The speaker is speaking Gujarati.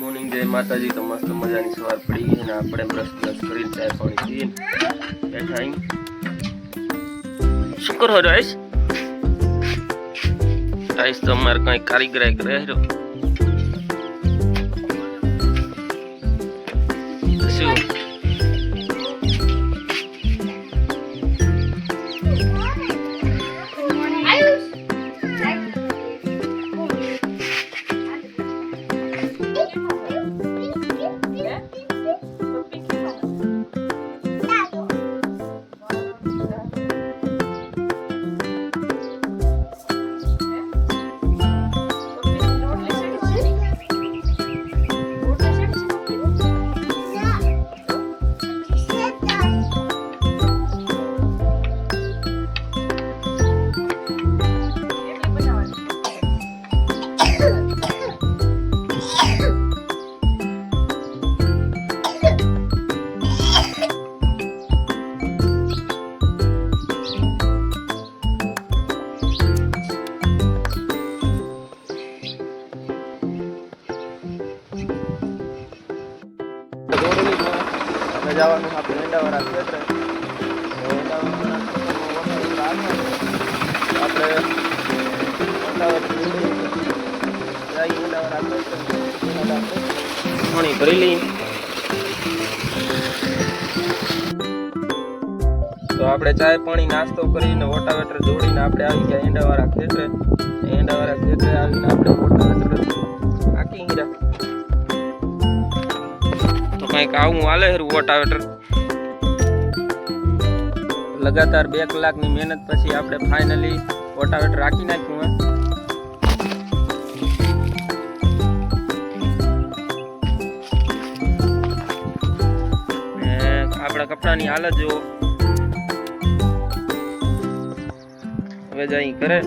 મોર્નિંગ જય માતાજી। तो मस्त मजानी सवार पड़ी है ने આપણે બ્રશ કરીને ચાય પાણી પીને બેઠા અહીં। શું કરો રાઈસ? રાઈસ તો અમાર કઈ કારીગર કરે રહ્યો। શું જવાનું આપણે એંડાવાળા ક્ષેત્ર પાણી ભરી લઈ। તો આપણે ચાય પાણી નાસ્તો કરીને વોટાવેટર જોડીને આપણે આવી ગયા એંડાવાળા ક્ષેત્રે। એંડાવાળા ક્ષેત્રે આવીને આપણે વોટાવેટર આખી હીરા કંઈક આવું હાલે હેરું વોટાવેટર। લગાતાર 2 કલાકની મહેનત પછી આપણે ફાઇનલી વોટાવેટર રાખી નાખ્યું હે। આપણા કપડાની હાલત જો હવે જઈ કરે।